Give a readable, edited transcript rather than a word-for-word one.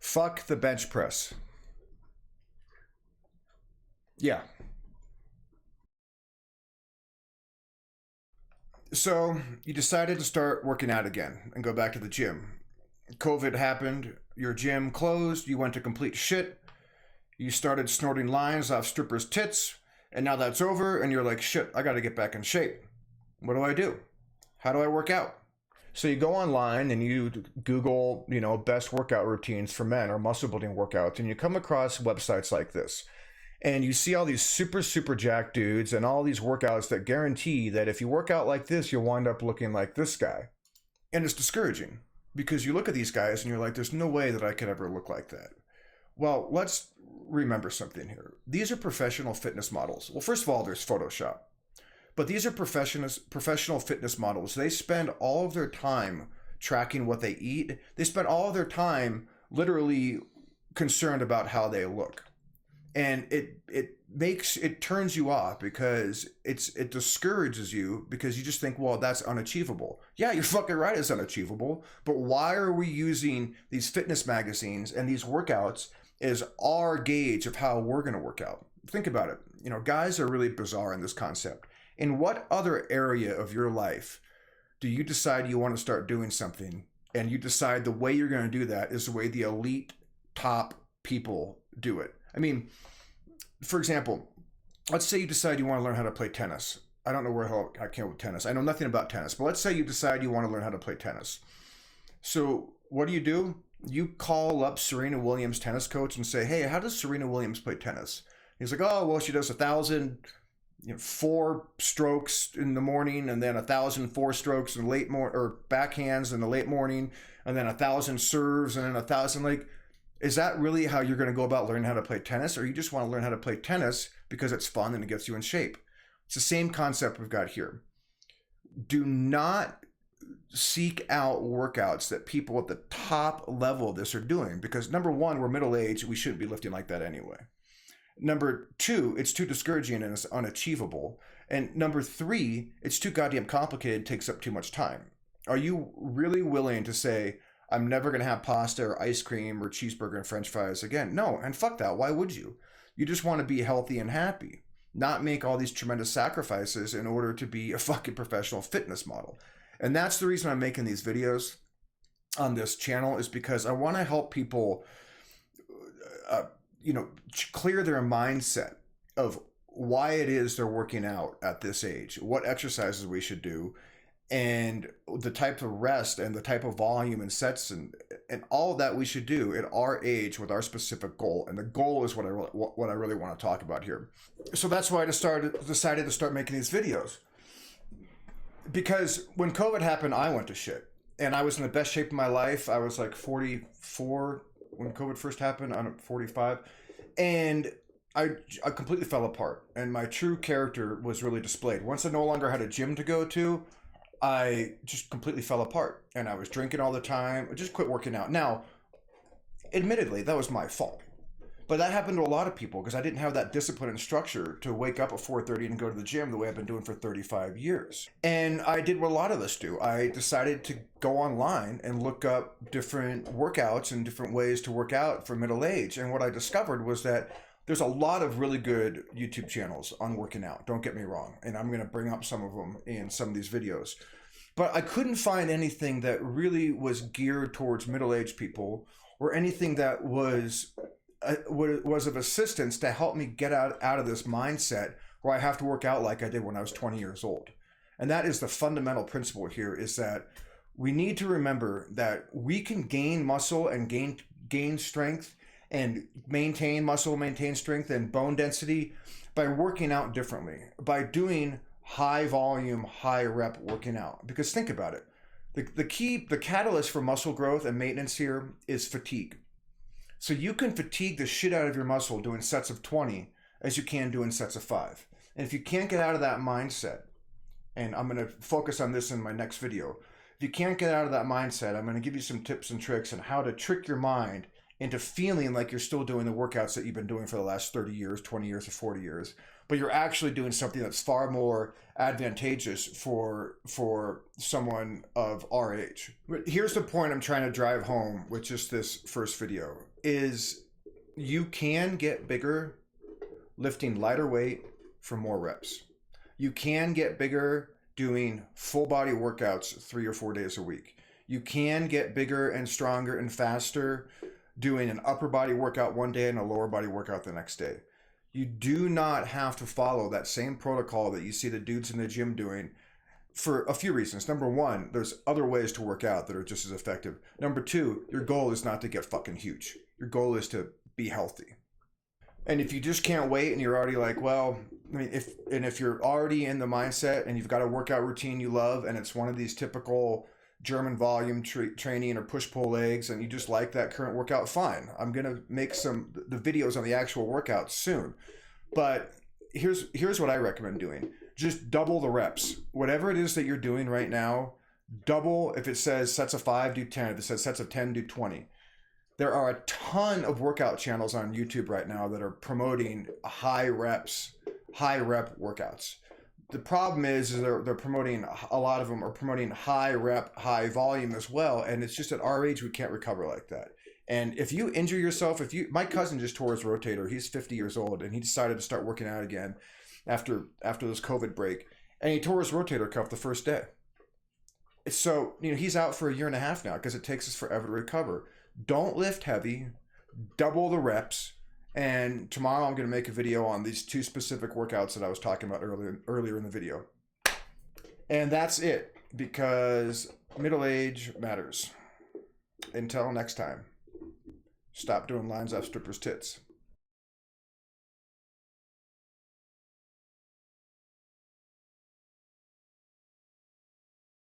Fuck the bench press. Yeah. So you decided to start working out again and go back to the gym. COVID happened, your gym closed, you went to complete shit, you started snorting lines off strippers' tits, and now that's over, and you're like, shit, I gotta get back in shape. What do I do? How do I work out? So you go online and you Google, best workout routines for men or muscle building workouts, and you come across websites like this. And you see all these super jacked dudes and all these workouts that guarantee that if you work out like this, you'll wind up looking like this guy. And it's discouraging because you look at these guys and you're like, there's no way that I could ever look like that. Well, let's remember something here. These are professional fitness models. Well, first of all, there's Photoshop. But these are professional fitness models. They spend all of their time tracking what they eat. They spend all of their time literally concerned about how they look. And it turns you off because it discourages you because you just think, well, that's unachievable. Yeah, you're fucking right, it's unachievable. But why are we using these fitness magazines and these workouts as our gauge of how we're going to work out? Think about it. Guys are really bizarre in this concept. In what other area of your life do you decide you want to start doing something and you decide the way you're going to do that is the way the elite top people do it? I mean, for example, let's say you decide you want to learn how to play tennis. I don't know where the hell I came with tennis. I know nothing about tennis, but let's say you decide you want to learn how to play tennis. So what do? You call up Serena Williams' tennis coach and say, hey, how does Serena Williams play tennis? He's like, oh, well, she does 1,000 4 strokes in the morning and then 1,000 4 strokes in the late morning, or backhands in the late morning, and then 1,000 serves and then 1,000. Like, is that really how you're going to go about learning how to play tennis? Or you just want to learn how to play tennis because it's fun and it gets you in shape? It's the same concept we've got here. Do not seek out workouts that people at the top level of this are doing because, number one, we're middle-aged. We shouldn't be lifting like that anyway. Number two, it's too discouraging and it's unachievable. And number three, it's too goddamn complicated and takes up too much time. Are you really willing to say, I'm never going to have pasta or ice cream or cheeseburger and french fries again? No, and fuck that. Why would you? You just want to be healthy and happy, not make all these tremendous sacrifices in order to be a fucking professional fitness model. And that's the reason I'm making these videos on this channel, is because I want to help people clear their mindset of why it is they're working out at this age, what exercises we should do, and the type of rest and the type of volume and sets and all of that we should do at our age with our specific goal. And the goal is what I really want to talk about here. So that's why I decided to start making these videos. Because when COVID happened, I went to shit. And I was in the best shape of my life. I was like 44 when COVID first happened. I'm 45. And I completely fell apart. And my true character was really displayed. Once I no longer had a gym to go to, I just completely fell apart. And I was drinking all the time. I just quit working out. Now, admittedly, that was my fault. But that happened to a lot of people because I didn't have that discipline and structure to wake up at 4:30 and go to the gym the way I've been doing for 35 years. And I did what a lot of us do. I decided to go online and look up different workouts and different ways to work out for middle age. And what I discovered was that there's a lot of really good YouTube channels on working out. Don't get me wrong. And I'm going to bring up some of them in some of these videos. But I couldn't find anything that really was geared towards middle-aged people or anything that was of assistance to help me get out of this mindset where I have to work out like I did when I was 20 years old. And that is the fundamental principle here, is that we need to remember that we can gain muscle and gain strength and maintain muscle, maintain strength and bone density by working out differently, by doing high volume, high rep working out. Because think about it. The catalyst for muscle growth and maintenance here is fatigue. So you can fatigue the shit out of your muscle doing sets of 20 as you can doing sets of 5. And if you can't get out of that mindset, and I'm going to focus on this in my next video, if you can't get out of that mindset, I'm going to give you some tips and tricks on how to trick your mind into feeling like you're still doing the workouts that you've been doing for the last 30 years, 20 years, or 40 years, but you're actually doing something that's far more advantageous for someone of our age. But here's the point I'm trying to drive home with just this first video is you can get bigger lifting lighter weight for more reps. You can get bigger doing full body workouts 3 or 4 days a week. You can get bigger and stronger and faster doing an upper body workout one day and a lower body workout the next day. You do not have to follow that same protocol that you see the dudes in the gym doing for a few reasons. Number one, there's other ways to work out that are just as effective. Number two, your goal is not to get fucking huge. Your goal is to be healthy. And if you just can't wait and you're already like, well, I mean, if you're already in the mindset and you've got a workout routine you love and it's one of these typical German volume training or push-pull legs and you just like that current workout, fine. I'm going to make the videos on the actual workouts soon. But here's what I recommend doing. Just double the reps. Whatever it is that you're doing right now, double. If it says sets of 5, do 10. If it says sets of 10, do 20. There are a ton of workout channels on YouTube right now that are promoting high rep workouts. The problem is they're promoting, a lot of them are promoting high rep, high volume as well. And it's just at our age, we can't recover like that. And if you injure yourself, my cousin just tore his rotator. He's 50 years old and he decided to start working out again after this COVID break. And he tore his rotator cuff the first day. So, he's out for 1.5 years now because it takes us forever to recover. Don't lift heavy, double the reps, and tomorrow I'm going to make a video on these 2 specific workouts that I was talking about earlier in the video. And that's it, because middle age matters. Until next time, stop doing lines off strippers' tits.